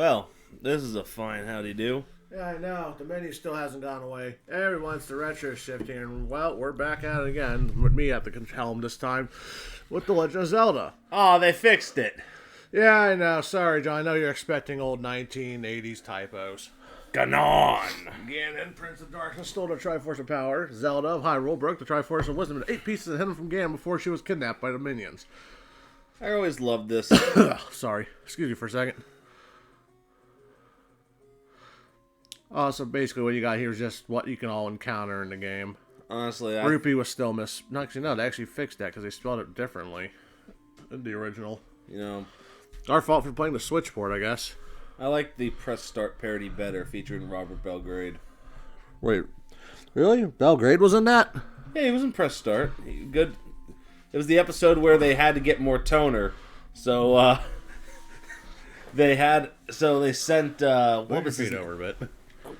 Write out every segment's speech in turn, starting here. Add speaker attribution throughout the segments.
Speaker 1: Well, this is a fine howdy do.
Speaker 2: Yeah, I know. The menu still hasn't gone away. Everyone's the retro shifting, and well, we're back at it again with me at the helm this time with the Legend of Zelda.
Speaker 1: Oh, they fixed it.
Speaker 2: Yeah, I know. Sorry, John. I know you're expecting old 1980s typos.
Speaker 1: Ganon.
Speaker 2: Ganon, Prince of Darkness, stole the Triforce of Power. Zelda of Hyrule broke the Triforce of Wisdom into 8 pieces and hid them from Ganon before she was kidnapped by the minions.
Speaker 1: I always loved this.
Speaker 2: Sorry. Excuse me for a second. So basically what you got here is just what you can all encounter in the game.
Speaker 1: Honestly,
Speaker 2: Rupee was still No, actually, no, they actually fixed that because they spelled it differently in the original.
Speaker 1: You know,
Speaker 2: our fault for playing the Switch port, I guess.
Speaker 1: I like the Press Start parody better, featuring Robert Belgrade.
Speaker 2: Wait, really? Belgrade was in that?
Speaker 1: Yeah, he was in Press Start. Good. It was the episode where they had to get more toner, so they sent what was his
Speaker 2: over a bit.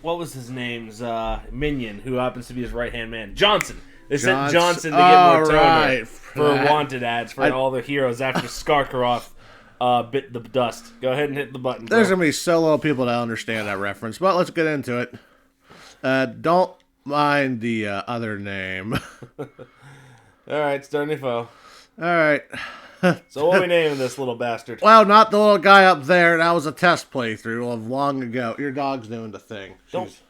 Speaker 1: What was his name's minion, who happens to be his right-hand man? Johnson. They sent Johnson to get more toner for wanted ads for all their heroes after Skarkaroth bit the dust. Go ahead and hit the button, bro.
Speaker 2: There's going to be so little people that understand that reference, but let's get into it. Don't mind the other name.
Speaker 1: Alright, Sternifo.
Speaker 2: Alright.
Speaker 1: So what are we naming this little bastard?
Speaker 2: Well, not the little guy up there. That was a test playthrough of long ago. Your dog's doing the thing.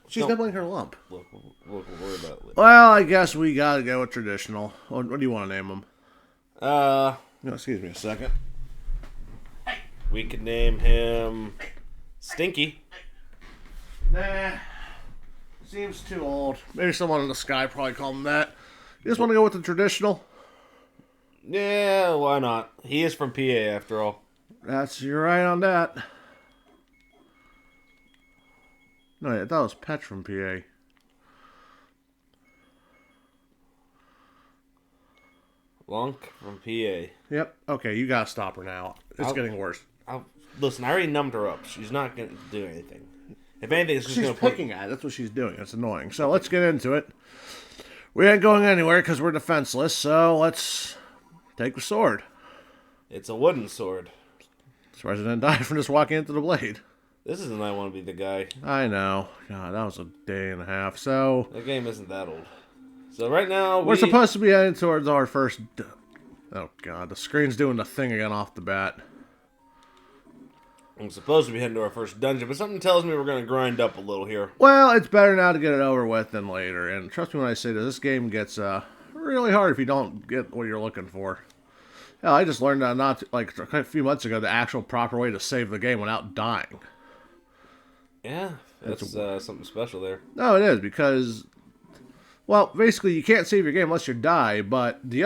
Speaker 2: She's nibbling her lump.
Speaker 1: Look, we'll worry about it.
Speaker 2: Well, I guess we gotta go with traditional. What do you want to name him?
Speaker 1: No,
Speaker 2: excuse me a second.
Speaker 1: We could name him Stinky.
Speaker 2: Nah. Seems too old. Maybe someone in the sky probably called him that. You just want to go with the traditional?
Speaker 1: Yeah, why not? He is from PA after all.
Speaker 2: You're right on that. No, yeah, that was Pet from PA.
Speaker 1: Lonk from PA.
Speaker 2: Yep. Okay, you gotta stop her now. It's getting worse.
Speaker 1: Listen, I already numbed her up. She's not gonna do anything. If anything, it's just
Speaker 2: she's
Speaker 1: gonna
Speaker 2: picking at it. That's what she's doing. It's annoying. So let's get into it. We ain't going anywhere because we're defenseless. So let's take the sword.
Speaker 1: It's a wooden sword.
Speaker 2: Surprised I didn't die from just walking into the blade.
Speaker 1: This isn't I Want to Be the Guy.
Speaker 2: I know. God, that was a day and a half. So
Speaker 1: the game isn't that old. So right now
Speaker 2: we're supposed to be heading towards our first. Oh God, the screen's doing the thing again off the bat.
Speaker 1: I'm supposed to be heading to our first dungeon, but something tells me we're going to grind up a little here.
Speaker 2: Well, it's better now to get it over with than later. And trust me when I say this game gets really hard if you don't get what you're looking for. Hell, I just learned a few months ago the actual proper way to save the game without dying.
Speaker 1: Yeah, that's something special there.
Speaker 2: No, it is because, well, basically you can't save your game unless you die. But the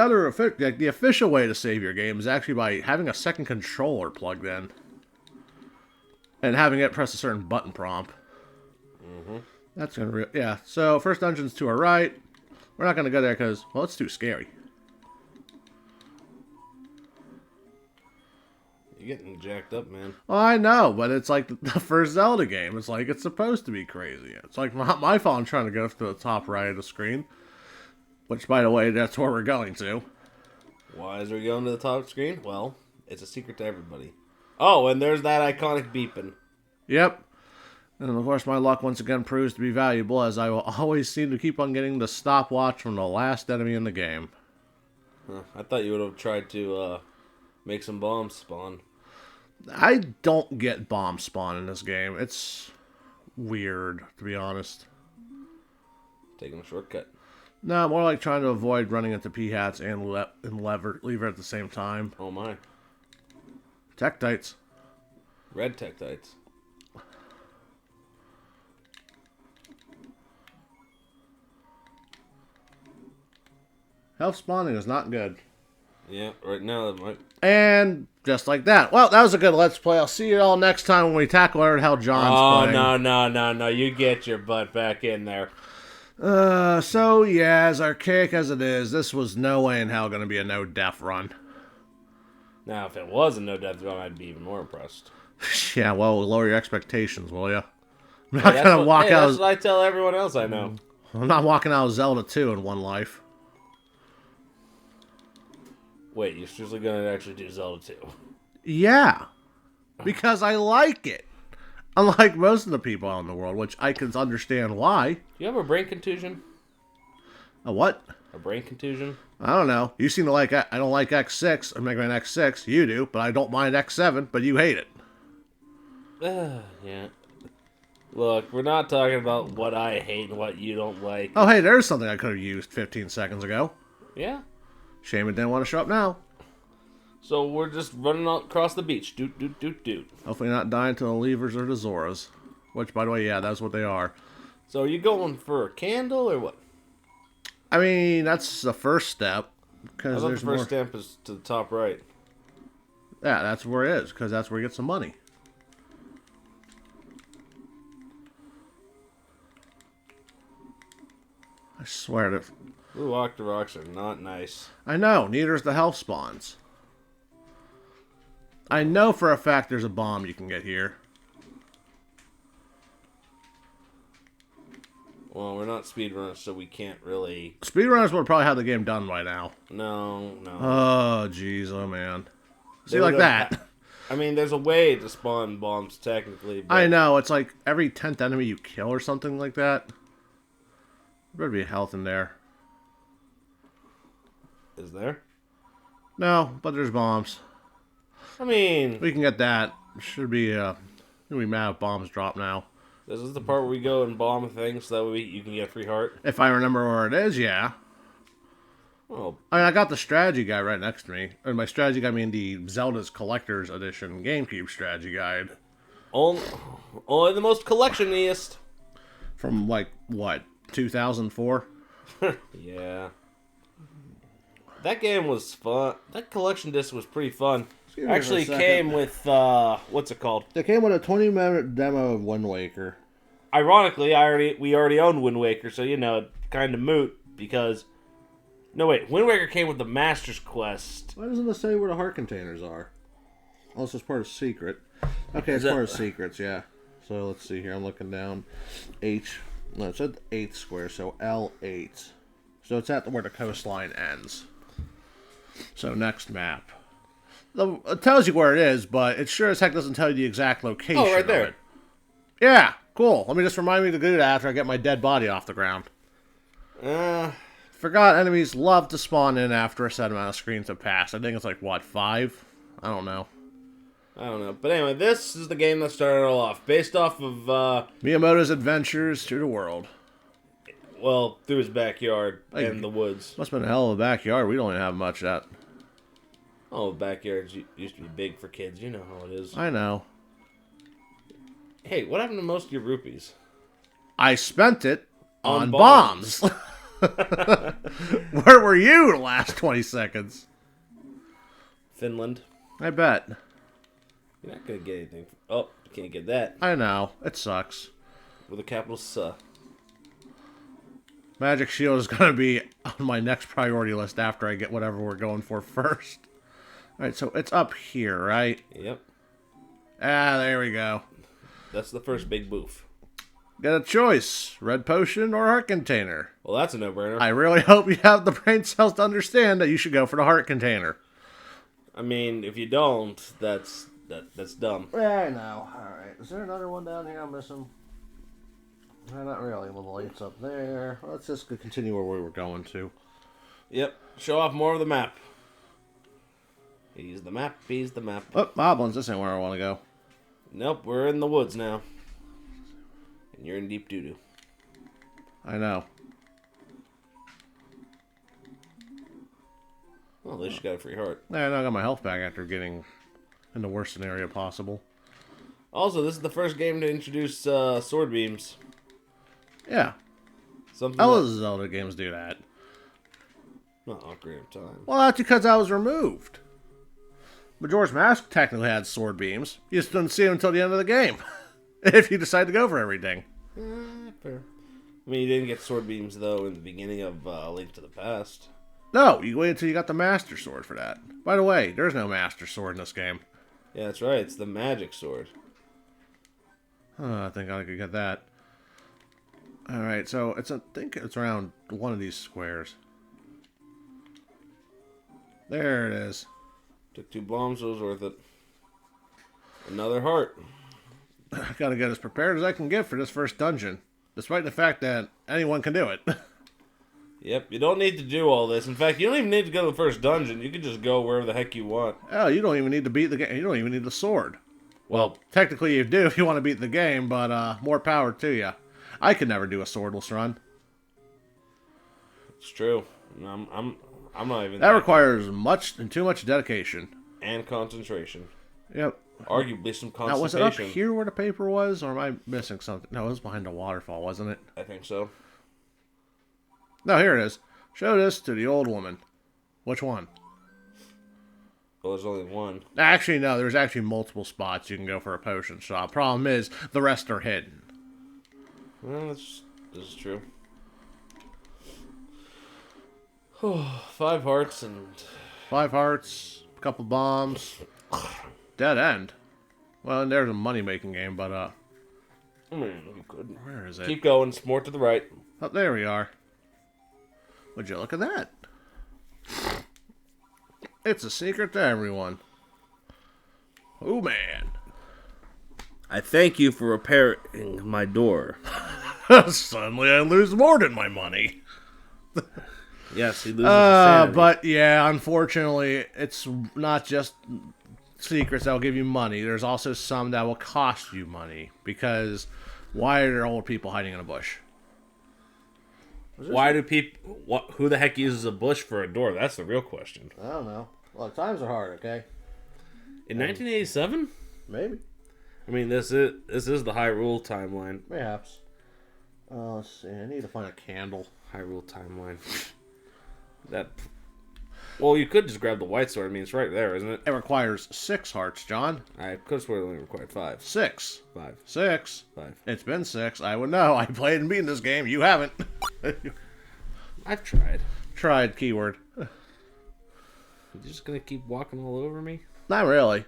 Speaker 2: the official way to save your game is actually by having a second controller plugged in. And having it press a certain button prompt.
Speaker 1: Mm-hmm.
Speaker 2: That's gonna yeah. So first dungeon's to our right. We're not gonna go there because, well, it's too scary.
Speaker 1: You're getting jacked up, man.
Speaker 2: Well, I know, but it's like the first Zelda game. It's like it's supposed to be crazy. It's like not my fault I'm trying to go to the top right of the screen. Which, by the way, that's where we're going to.
Speaker 1: Why is we going to the top screen? Well, it's a secret to everybody. Oh, and there's that iconic beeping.
Speaker 2: Yep. And of course my luck once again proves to be valuable, as I will always seem to keep on getting the stopwatch from the last enemy in the game.
Speaker 1: Huh, I thought you would have tried to make some bombs spawn.
Speaker 2: I don't get bomb spawn in this game. It's weird, to be honest.
Speaker 1: Taking a shortcut.
Speaker 2: No, more like trying to avoid running into P-hats and lever at the same time.
Speaker 1: Oh my.
Speaker 2: Tektites.
Speaker 1: Red Tektites.
Speaker 2: Health spawning is not good.
Speaker 1: Yeah, right now it might.
Speaker 2: And just like that. Well, that was a good Let's Play. I'll see you all next time when we tackle how John's playing.
Speaker 1: No. You get your butt back in there.
Speaker 2: So yeah, as archaic as it is, this was no way in hell going to be a no-death run.
Speaker 1: Now, if it was a no-death run, I'd be even more impressed.
Speaker 2: Yeah, well, lower your expectations, will you? I'm not going to walk out.
Speaker 1: That's what I tell everyone else I know.
Speaker 2: I'm not walking out of Zelda 2 in one life.
Speaker 1: Wait, you're seriously going to actually do Zelda 2?
Speaker 2: Yeah. Because I like it. Unlike most of the people out in the world, which I can understand why.
Speaker 1: Do you have a brain contusion?
Speaker 2: A what?
Speaker 1: A brain contusion?
Speaker 2: I don't know. You seem to like... I don't like X6. I'm Mega Man X6. You do, but I don't mind X7, but you hate it.
Speaker 1: Yeah. Look, we're not talking about what I hate and what you don't like.
Speaker 2: Oh, hey, there's something I could have used 15 seconds ago.
Speaker 1: Yeah?
Speaker 2: Shame it didn't want to show up now.
Speaker 1: So we're just running across the beach. Doot, doot, doot, doot.
Speaker 2: Hopefully not dying to the levers or the Zoras. Which, by the way, yeah, that's what they are.
Speaker 1: So are you going for a candle or what?
Speaker 2: I mean, that's the first step.
Speaker 1: I thought the first step is to the top right.
Speaker 2: Yeah, that's where it is, because that's where you get some money. I swear to...
Speaker 1: Ooh, Octoroks are not nice.
Speaker 2: I know, neither is the health spawns. I know for a fact there's a bomb you can get here.
Speaker 1: Well, we're not speedrunners, so we can't really...
Speaker 2: Speedrunners would probably have the game done by now.
Speaker 1: No.
Speaker 2: Oh, jeez, oh man. See, like that.
Speaker 1: I mean, there's a way to spawn bombs, technically. But...
Speaker 2: I know, it's like every 10th enemy you kill or something like that. There better be health in there.
Speaker 1: Is there?
Speaker 2: No, but there's bombs.
Speaker 1: I mean...
Speaker 2: We can get that. Should be, we mad if bombs drop now.
Speaker 1: This is the part where we go and bomb things so that way you can get a free heart?
Speaker 2: If I remember where it is, yeah.
Speaker 1: Oh.
Speaker 2: I mean, I got the strategy guide right next to me. And by strategy guide, I mean the Zelda's Collector's Edition GameCube strategy guide.
Speaker 1: Only the most collectioniest.
Speaker 2: From, like, what, 2004?
Speaker 1: Yeah. That game was fun. That collection disc was pretty fun. Actually came with, what's it called?
Speaker 2: It came with a 20-minute demo of Wind Waker.
Speaker 1: Ironically, we already owned Wind Waker, so, you know, kind of moot, because... No, wait, Wind Waker came with the Master's Quest.
Speaker 2: Why doesn't it say where the heart containers are? Oh, this is part of Secret. Okay, it's part of Secrets, yeah. So, let's see here, I'm looking down. H, no, it's at the 8th square, so L8. So, it's at where the coastline ends. So, next map. It tells you where it is, but it sure as heck doesn't tell you the exact location.
Speaker 1: Oh, right there.
Speaker 2: Of it. Yeah, cool. Let me just remind me to do that after I get my dead body off the ground. Forgot enemies love to spawn in after a set amount of screens have passed. I think it's like, what, 5? I don't know.
Speaker 1: But anyway, this is the game that started it all off. Based off of,
Speaker 2: Miyamoto's adventures through the world.
Speaker 1: Well, through his backyard and the woods.
Speaker 2: Must have been a hell of a backyard. We don't even have much of that.
Speaker 1: Oh, backyards used to be big for kids. You know how it is.
Speaker 2: I know.
Speaker 1: Hey, what happened to most of your rupees?
Speaker 2: I spent it on bombs. Where were you the last 20 seconds?
Speaker 1: Finland.
Speaker 2: I bet.
Speaker 1: You're not going to get anything. Oh, you can't get that.
Speaker 2: I know. It sucks.
Speaker 1: With a capital S.
Speaker 2: Magic Shield is going to be on my next priority list after I get whatever we're going for first. Alright, so it's up here, right?
Speaker 1: Yep.
Speaker 2: Ah, there we go.
Speaker 1: That's the first big boof.
Speaker 2: Get a choice. Red potion or heart container.
Speaker 1: Well, that's a no-brainer.
Speaker 2: I really hope you have the brain cells to understand that you should go for the heart container.
Speaker 1: I mean, if you don't, that's dumb.
Speaker 2: Yeah, I know. Alright, is there another one down here I'm missing? No, not really. Well, the light's up there. Let's just continue where we were going to.
Speaker 1: Yep. Show off more of the map. He's the map. He's the map.
Speaker 2: Oh, Moblins, this ain't where I want to go.
Speaker 1: Nope, we're in the woods now. And you're in deep doo-doo.
Speaker 2: I know.
Speaker 1: Well, at least you got a free heart.
Speaker 2: Yeah, I know I got my health back after getting in the worst scenario possible.
Speaker 1: Also, this is the first game to introduce sword beams.
Speaker 2: Yeah.
Speaker 1: Something
Speaker 2: All the Zelda games do that.
Speaker 1: Not Ocarina of Time.
Speaker 2: Well, that's because I was removed. Majora's Mask technically had sword beams. You just didn't see them until the end of the game. If you decide to go for everything.
Speaker 1: Fair. I mean, you didn't get sword beams, though, in the beginning of Link to the Past.
Speaker 2: No, you wait until you got the Master Sword for that. By the way, there's no Master Sword in this game.
Speaker 1: Yeah, that's right. It's the magic sword.
Speaker 2: I think I could get that. Alright, so I think it's around one of these squares. There it is.
Speaker 1: Took 2 bombs, so it was worth it. Another heart.
Speaker 2: I gotta get as prepared as I can get for this first dungeon, despite the fact that anyone can do it.
Speaker 1: Yep, you don't need to do all this. In fact, you don't even need to go to the first dungeon. You can just go wherever the heck you want.
Speaker 2: Oh, you don't even need to beat the game. You don't even need the sword. Well, technically you do if you want to beat the game, but more power to you. I could never do a swordless run.
Speaker 1: It's true. I'm not even.
Speaker 2: That requires too much dedication
Speaker 1: And concentration.
Speaker 2: Yep.
Speaker 1: Arguably some concentration.
Speaker 2: Now, was it up here where the paper was, or am I missing something? No, it was behind the waterfall, wasn't it?
Speaker 1: I think so.
Speaker 2: No, here it is. Show this to the old woman. Which one?
Speaker 1: Well, there's only one.
Speaker 2: Actually, no. There's actually multiple spots you can go for a potion shop. Problem is, the rest are hidden.
Speaker 1: Well, this is true. 5 hearts and...
Speaker 2: 5 hearts, a couple bombs. Dead end. Well, and there's a money-making game, but,
Speaker 1: I mean, you could.
Speaker 2: Where is it?
Speaker 1: Keep going. It's more to the right.
Speaker 2: Oh, there we are. Would you look at that? It's a secret to everyone. Oh, man.
Speaker 1: I thank you for repairing my door.
Speaker 2: Suddenly I lose more than my money.
Speaker 1: Yes, he loses his sanity.
Speaker 2: But yeah, unfortunately, it's not just secrets that will give you money. There's also some that will cost you money. Because why are there old people hiding in a bush?
Speaker 1: Why do people... Who the heck uses a bush for a door? That's the real question.
Speaker 2: I don't know. Well, times are hard, okay?
Speaker 1: In 1987?
Speaker 2: Maybe.
Speaker 1: I mean, this is the Hyrule timeline.
Speaker 2: Perhaps. Let's see. I need to find a candle.
Speaker 1: Hyrule timeline. Well, you could just grab the white sword. I mean, it's right there, isn't it?
Speaker 2: It requires 6 hearts, John.
Speaker 1: I could have sworn it only required 5.
Speaker 2: 6.
Speaker 1: 5.
Speaker 2: 6.
Speaker 1: 5.
Speaker 2: It's been 6. I would know. I played and beaten this game. You haven't.
Speaker 1: I've tried.
Speaker 2: Tried, keyword.
Speaker 1: You're just gonna keep walking all over me?
Speaker 2: Not really.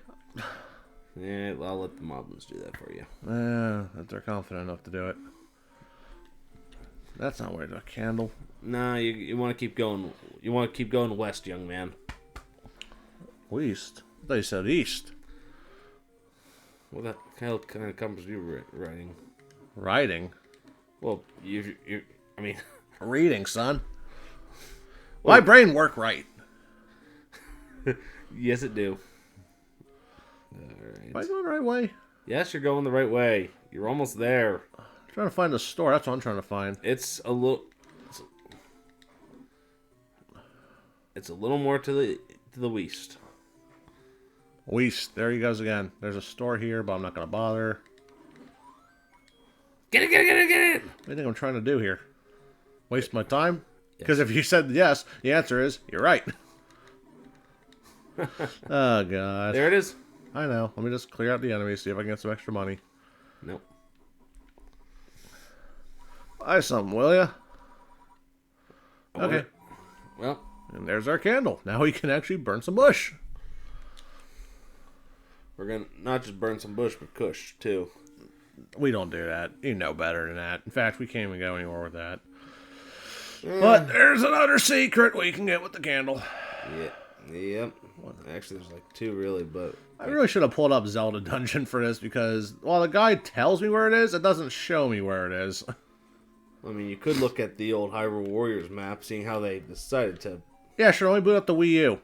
Speaker 1: Yeah, I'll let the moblins do that for you.
Speaker 2: If they're confident enough to do it. That's not where the candle.
Speaker 1: Nah, you want to keep going. You want to keep going west, young man.
Speaker 2: West? I thought you said east.
Speaker 1: What the hell kind of compass are you writing?
Speaker 2: Writing?
Speaker 1: Well, you. I mean,
Speaker 2: reading, son. My brain work right.
Speaker 1: Yes, it do. All right.
Speaker 2: Am I going the right way?
Speaker 1: Yes, you're going the right way. You're almost there.
Speaker 2: I'm trying to find the store. That's what I'm trying to find.
Speaker 1: It's a little more to the west.
Speaker 2: West. There he goes again. There's a store here, but I'm not gonna bother.
Speaker 1: Get it!
Speaker 2: What do you think I'm trying to do here? Waste my time? Because if you said yes, the answer is you're right. Oh god.
Speaker 1: There it is.
Speaker 2: I know. Let me just clear out the enemies, see if I can get some extra money.
Speaker 1: Nope.
Speaker 2: Buy something, will ya? Okay.
Speaker 1: Well.
Speaker 2: And there's our candle. Now we can actually burn some bush.
Speaker 1: We're gonna not just burn some bush, but kush, too.
Speaker 2: We don't do that. You know better than that. In fact, we can't even go anywhere with that. But there's another secret we can get with the candle.
Speaker 1: Yeah. Yep. Actually, there's like 2, really, but...
Speaker 2: I really should have pulled up Zelda Dungeon for this, because while the guide tells me where it is, it doesn't show me where it is.
Speaker 1: I mean, you could look at the old Hyrule Warriors map, seeing how they decided to...
Speaker 2: Yeah, sure, let me boot up the Wii U.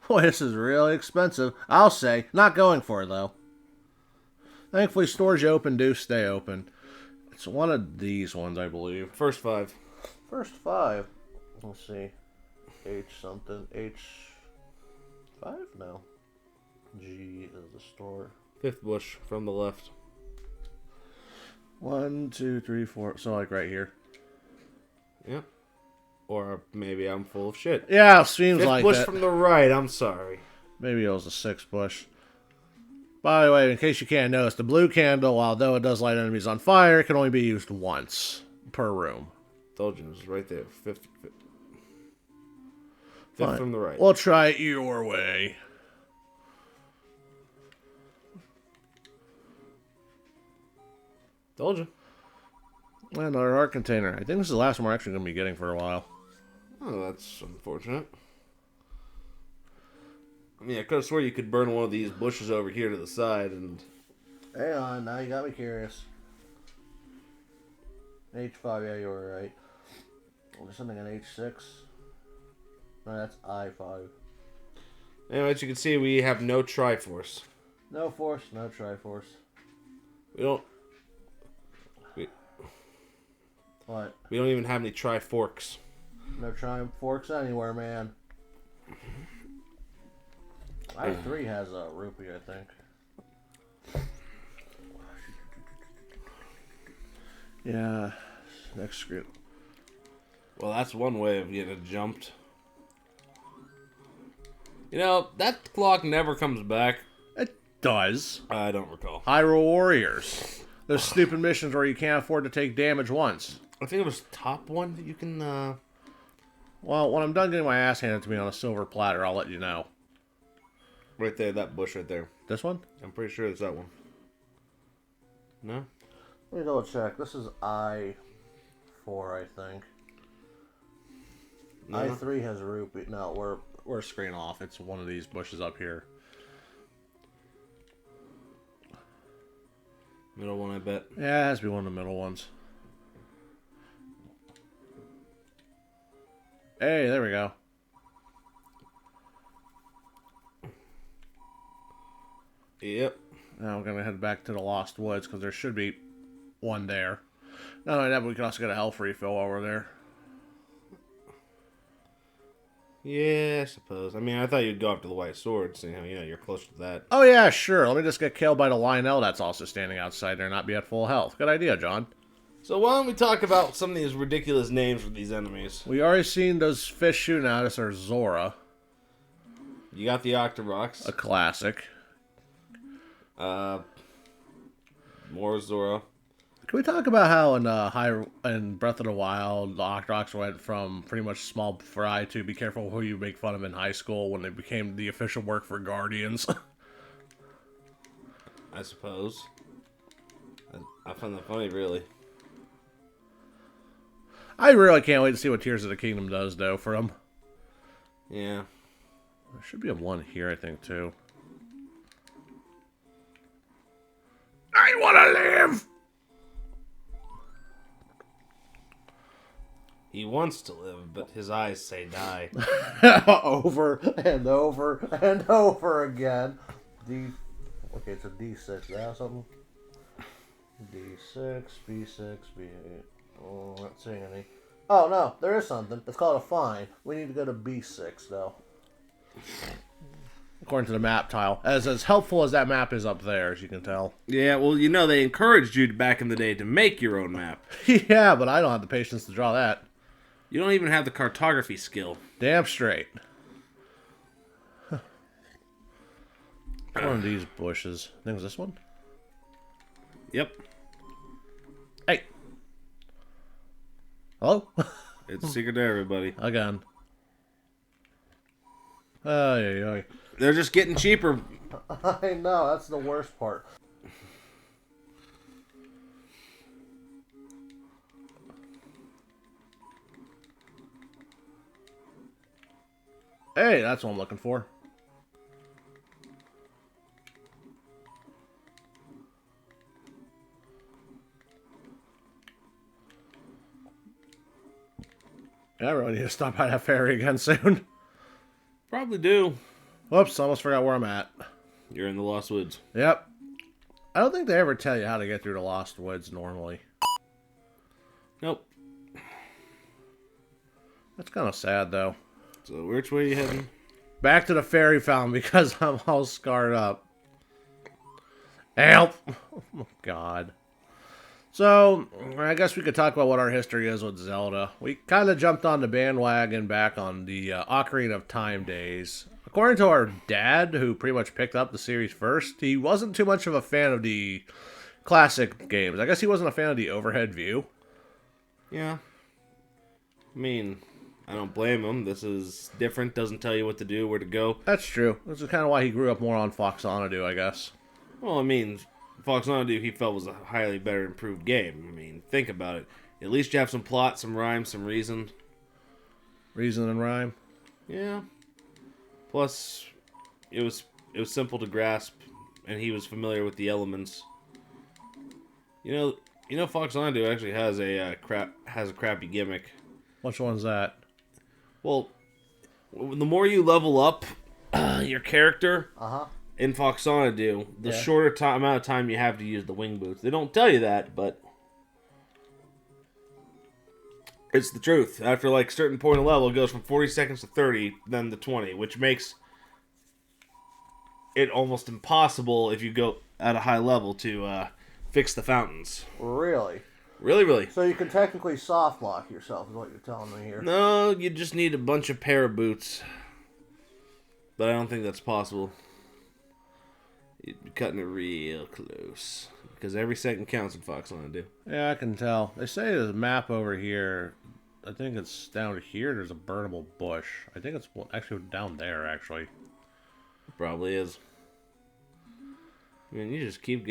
Speaker 2: Boy, this is really expensive. I'll say. Not going for it, though. Thankfully, stores you open do stay open. It's one of these ones, I believe.
Speaker 1: First 5.
Speaker 2: First 5. Let's see. H something. H5? No. G is the store.
Speaker 1: 5th bush from the left.
Speaker 2: 1, 2, 3, 4. So, like right here.
Speaker 1: Yeah. Or maybe I'm full of shit.
Speaker 2: Yeah, seems
Speaker 1: 5th
Speaker 2: like
Speaker 1: bush
Speaker 2: that.
Speaker 1: from the right, I'm sorry.
Speaker 2: Maybe it was the 6th bush. By the way, in case you can't notice, the blue candle, although it does light enemies on fire, can only be used once per room.
Speaker 1: Told you, it was right there. 5th from the right.
Speaker 2: We'll try it your way.
Speaker 1: Told you.
Speaker 2: Another art container. I think this is the last one we're actually going to be getting for a while.
Speaker 1: Oh, that's unfortunate. I mean, I could have swore you could burn one of these bushes over here to the side and
Speaker 2: Hang on, now you got me curious. H5, yeah, you were right. There's something on H6. No, that's I5.
Speaker 1: Anyway, as you can see, we have no Triforce.
Speaker 2: No force, no Triforce.
Speaker 1: We don't.
Speaker 2: What?
Speaker 1: We don't even have any Triforks.
Speaker 2: No Triforks anywhere, man. I3 has a rupee, I think. Yeah. Next screen.
Speaker 1: Well, that's one way of getting it jumped. You know, that clock never comes back.
Speaker 2: It does.
Speaker 1: I don't recall.
Speaker 2: Hyrule Warriors. Those stupid missions where you can't afford to take damage once.
Speaker 1: I think it was top one that you can...
Speaker 2: Well, when I'm done getting my ass handed to me on a silver platter, I'll let you know.
Speaker 1: Right there, that bush right there.
Speaker 2: This one?
Speaker 1: I'm pretty sure it's that one. No?
Speaker 2: Let me double check. This is I4, I think.
Speaker 1: No.
Speaker 2: I3 has a rupee. No, we're screen off. It's one of these bushes up here.
Speaker 1: Middle one, I bet.
Speaker 2: Yeah, it has to be one of the middle ones. Hey, there we go.
Speaker 1: Yep.
Speaker 2: Now we're going to head back to the Lost Woods because there should be one there. Not only that, but we can also get a health refill while we're there.
Speaker 1: Yeah, I suppose. I mean, I thought you'd go after the white sword, so, you're close to that.
Speaker 2: Oh, yeah, sure. Let me just get killed by the Lionel that's also standing outside there and not be at full health. Good idea, John.
Speaker 1: So why don't we talk about some of these ridiculous names for these enemies?
Speaker 2: We already seen those fish shooting at us are Zora.
Speaker 1: You got the Octoroks.
Speaker 2: A classic.
Speaker 1: More Zora.
Speaker 2: Can we talk about how in Breath of the Wild, the Octoroks went from pretty much small fry to be careful who you make fun of in high school when they became the official work for Guardians?
Speaker 1: I suppose. I find that funny, really.
Speaker 2: I really can't wait to see what Tears of the Kingdom does, though, for them.
Speaker 1: Yeah.
Speaker 2: There should be a one here, I think, too. I want to live!
Speaker 1: He wants to live, but his eyes say die.
Speaker 2: Over and over and over again. Okay, it's a D6. That something? D6, B6, B8. Oh, I'm not seeing any. Oh, no, there is something. It's called a fine. We need to go to B6, though. According to the map tile. As helpful as that map is up there, as you can tell.
Speaker 1: Yeah, well, they encouraged you back in the day to make your own map.
Speaker 2: Yeah, but I don't have the patience to draw that.
Speaker 1: You don't even have the cartography skill.
Speaker 2: Damn straight. One of these bushes. I think it was this one?
Speaker 1: Yep.
Speaker 2: Hey. Hello?
Speaker 1: It's a secret to everybody.
Speaker 2: Again. Ay.
Speaker 1: They're just getting cheaper.
Speaker 2: I know, that's the worst part. Hey, that's what I'm looking for. Yeah, I really need to stop by that ferry again soon.
Speaker 1: Probably do.
Speaker 2: Whoops, almost forgot where I'm at.
Speaker 1: You're in the Lost Woods.
Speaker 2: Yep. I don't think they ever tell you how to get through the Lost Woods normally.
Speaker 1: Nope.
Speaker 2: That's kind of sad, though.
Speaker 1: So which way are you heading?
Speaker 2: Back to the fairy fountain because I'm all scarred up. Help! Oh, God. So, I guess we could talk about what our history is with Zelda. We kind of jumped on the bandwagon back on the Ocarina of Time days. According to our dad, who pretty much picked up the series first, he wasn't too much of a fan of the classic games. I guess he wasn't a fan of the overhead view.
Speaker 1: Yeah. I mean, I don't blame him. This is different, doesn't tell you what to do, where to go.
Speaker 2: That's true. This is kind of why he grew up more on Fox Xanadu, I guess.
Speaker 1: Well, I mean, Fox Xanadu he felt was a highly better improved game. I mean, think about it. At least you have some plot, some rhyme, some reason.
Speaker 2: Reason and rhyme?
Speaker 1: Yeah. Plus, it was simple to grasp, and he was familiar with the elements. You know, Fox Landu actually has a crappy gimmick.
Speaker 2: Which one's that?
Speaker 1: Well, the more you level up your character in Fox Landu, the shorter amount of time you have to use the wing boots. They don't tell you that, but it's the truth. After like a certain point of level, it goes from 40 seconds to 30, then to 20, which makes it almost impossible if you go at a high level to fix the fountains.
Speaker 2: Really?
Speaker 1: Really.
Speaker 2: So you can technically soft lock yourself, is what you're telling me here.
Speaker 1: No, you just need a bunch of pair of boots. But I don't think that's possible. You'd be cutting it real close. Because every second counts in Fox Landu.
Speaker 2: Yeah, I can tell. They say there's a map over here. I think it's down here. There's a burnable bush. I think it's actually down there, actually.
Speaker 1: Probably is. I mean, you just keep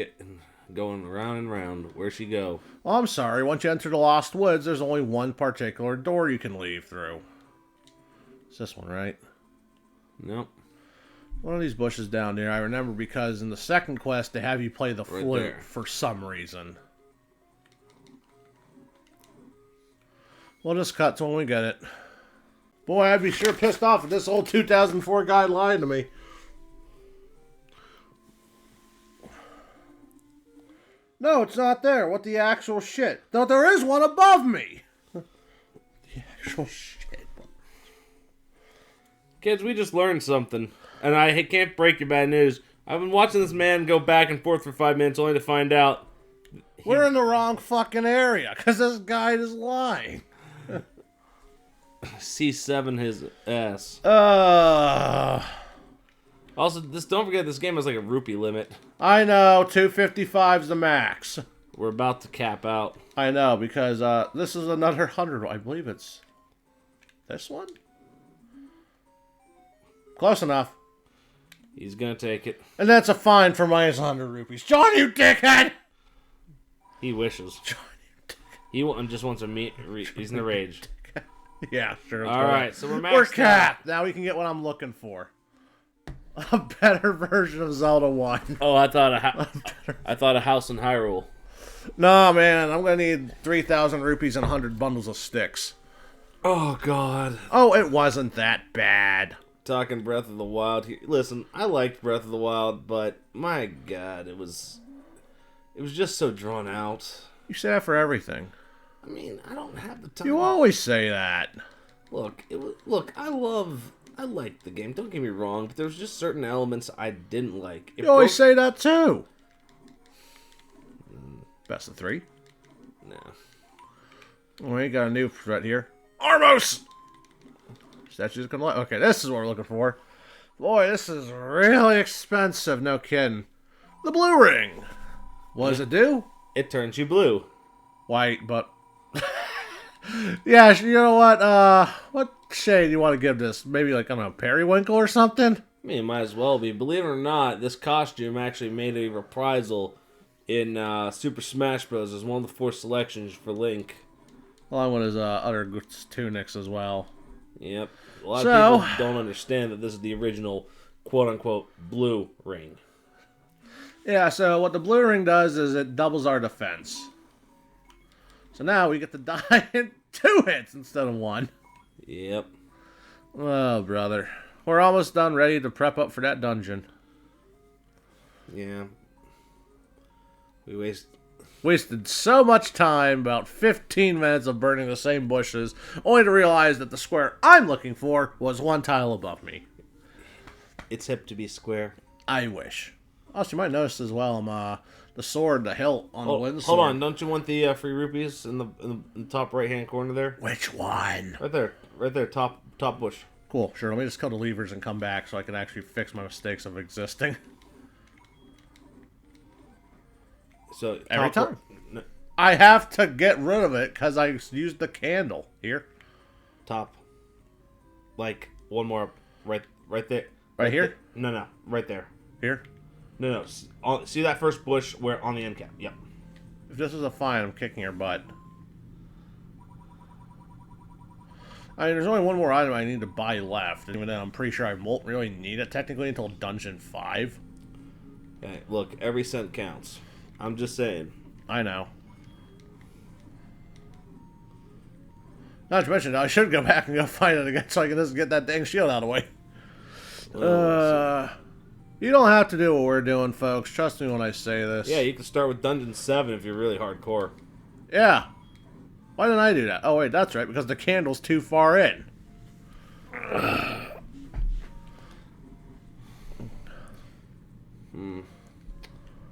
Speaker 1: going round and round. Where'd she go?
Speaker 2: Oh, I'm sorry. Once you enter the Lost Woods, there's only one particular door you can leave through. It's this one, right?
Speaker 1: Nope.
Speaker 2: One of these bushes down there, I remember because in the second quest, they have you play the flute for some reason. We'll just cut to when we get it. Boy, I'd be sure pissed off if this old 2004 guy lied to me. No, it's not there. What the actual shit? Though there is one above me. The actual shit.
Speaker 1: Kids, we just learned something. And I can't break you bad news. I've been watching this man go back and forth for 5 minutes only to find out
Speaker 2: we're in the wrong fucking area because this guy is lying.
Speaker 1: C7 his ass. Also, don't forget this game has like a rupee limit.
Speaker 2: I know, 255's the max.
Speaker 1: We're about to cap out.
Speaker 2: I know, because this is another 100. I believe it's this one? Close enough.
Speaker 1: He's gonna take it.
Speaker 2: And that's a fine for minus 100 rupees. John, you dickhead!
Speaker 1: He wishes. John, you dickhead. He just wants a meet. He's in a rage.
Speaker 2: Yeah, sure.
Speaker 1: Alright, so we're maxed
Speaker 2: We're capped. Now we can get what I'm looking for. A better version of Zelda 1.
Speaker 1: Oh, I thought a house in Hyrule.
Speaker 2: No, man. I'm going to need 3,000 rupees and 100 bundles of sticks.
Speaker 1: Oh, God.
Speaker 2: Oh, it wasn't that bad.
Speaker 1: Talking Breath of the Wild here. Listen, I liked Breath of the Wild, but my God, it was just so drawn out.
Speaker 2: You say that for everything.
Speaker 1: I mean, I don't have the time.
Speaker 2: You always say that.
Speaker 1: Look, I liked the game. Don't get me wrong, but there's just certain elements I didn't like.
Speaker 2: You always say that too. Best of 3.
Speaker 1: No.
Speaker 2: We got a new threat here. Armos! Statue's gonna let. Okay, this is what we're looking for. Boy, this is really expensive. No kidding. The blue ring. What does it do?
Speaker 1: It turns you blue.
Speaker 2: White, but yeah, you know what shade do you want to give this? Maybe like, I don't know, periwinkle or something?
Speaker 1: I mean, it might as well be. Believe it or not, this costume actually made a reprisal in Super Smash Bros. As one of the 4 selections for Link.
Speaker 2: Along with his other tunics as well.
Speaker 1: Yep. A lot of people don't understand that this is the original quote-unquote blue ring.
Speaker 2: Yeah, so what the blue ring does is it doubles our defense. So now we get to die in 2 hits instead of 1.
Speaker 1: Yep.
Speaker 2: Oh, brother. We're almost done, ready to prep up for that dungeon.
Speaker 1: Yeah. We
Speaker 2: wasted so much time, about 15 minutes of burning the same bushes, only to realize that the square I'm looking for was 1 tile above me.
Speaker 1: It's hip to be square.
Speaker 2: I wish. Also, you might notice as well, the sword, the hilt on the wind sword.
Speaker 1: Hold on, don't you want the free rupees in the top right-hand corner there?
Speaker 2: Which one?
Speaker 1: Right there, top bush.
Speaker 2: Cool, sure. Let me just cut the levers and come back so I can actually fix my mistakes of existing.
Speaker 1: So
Speaker 2: every time. I have to get rid of it because I used the candle. Here.
Speaker 1: Top. Like, one more. Right there.
Speaker 2: Right here?
Speaker 1: No. Right there.
Speaker 2: Here?
Speaker 1: No. See that first bush where on the end cap? Yep.
Speaker 2: If this is a fine, I'm kicking your butt. I mean, there's only one more item I need to buy left. Even though I'm pretty sure I won't really need it technically until Dungeon 5.
Speaker 1: Okay, look, every cent counts. I'm just saying.
Speaker 2: I know. Not to mention, I should go back and go fight it again so I can just get that dang shield out of the way. You don't have to do what we're doing, folks. Trust me when I say this.
Speaker 1: Yeah, you can start with Dungeon 7 if you're really hardcore.
Speaker 2: Yeah. Why didn't I do that? Oh, wait, that's right, because the candle's too far in.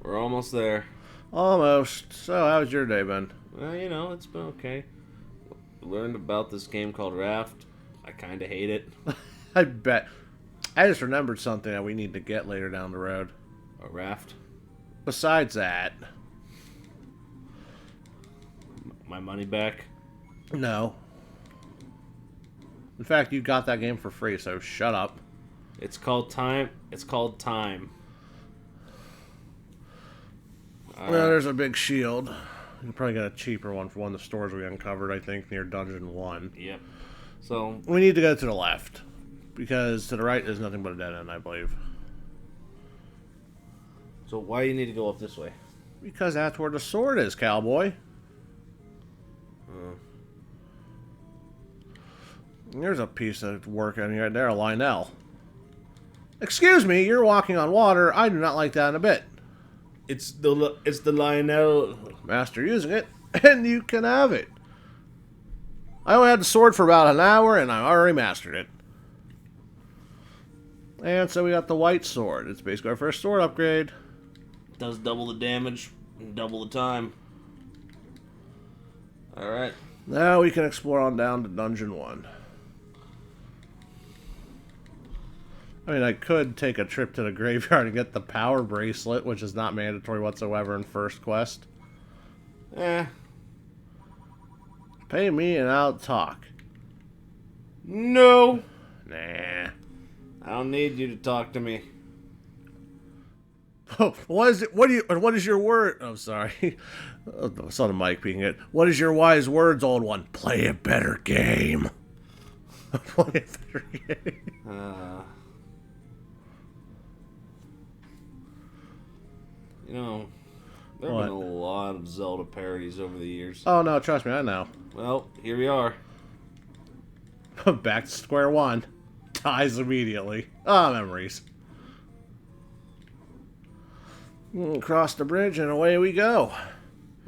Speaker 1: We're almost there.
Speaker 2: Almost. So, how's your day been?
Speaker 1: Well, you know, it's been okay. Learned about this game called Raft. I kind of hate it.
Speaker 2: I bet. I just remembered something that we need to get later down the road.
Speaker 1: A raft?
Speaker 2: Besides that.
Speaker 1: My money back?
Speaker 2: No. In fact, you got that game for free, so shut up.
Speaker 1: It's called Time. It's called Time.
Speaker 2: Well, there's a big shield. You can probably get a cheaper one for one of the stores we uncovered, I think, near Dungeon 1.
Speaker 1: Yep. So
Speaker 2: we need to go to the left. Because to the right, there's nothing but a dead end, I believe.
Speaker 1: So why do you need to go up this way?
Speaker 2: Because that's where the sword is, cowboy. There's a piece of work in here right there, Lionel. Excuse me, you're walking on water. I do not like that in a bit.
Speaker 1: It's the Lionel.
Speaker 2: Master using it, and you can have it. I only had the sword for about an hour, and I already mastered it. And so we got the white sword. It's basically our first sword upgrade.
Speaker 1: Does double the damage and double the time. Alright.
Speaker 2: Now we can explore on down to Dungeon 1. I mean, I could take a trip to the graveyard and get the power bracelet, which is not mandatory whatsoever in first quest. Pay me and I'll talk.
Speaker 1: No.
Speaker 2: Nah.
Speaker 1: I don't need you to talk to me.
Speaker 2: What is it? What is your word? I'm sorry. I saw the mic being it. What is your wise words, old one? Play a better game. Play a better game.
Speaker 1: You know, there have been a lot of Zelda parodies over the years.
Speaker 2: Oh no, trust me, I know.
Speaker 1: Well, here we are.
Speaker 2: Back to square one. Dies immediately. Ah, memories. Cross the bridge and away we go.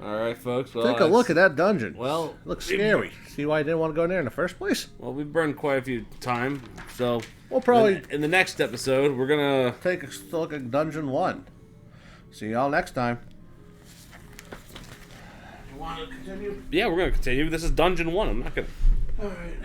Speaker 1: Alright, folks. Well,
Speaker 2: take a look at that dungeon.
Speaker 1: Well,
Speaker 2: looks scary. See why I didn't want to go in there in the first place?
Speaker 1: Well, we've burned quite a few time, so
Speaker 2: we'll probably
Speaker 1: in the next episode we're gonna
Speaker 2: take a look at Dungeon 1. See y'all next time.
Speaker 1: You want to continue? Yeah, we're gonna continue. This is Dungeon 1. I'm not gonna.
Speaker 2: All right.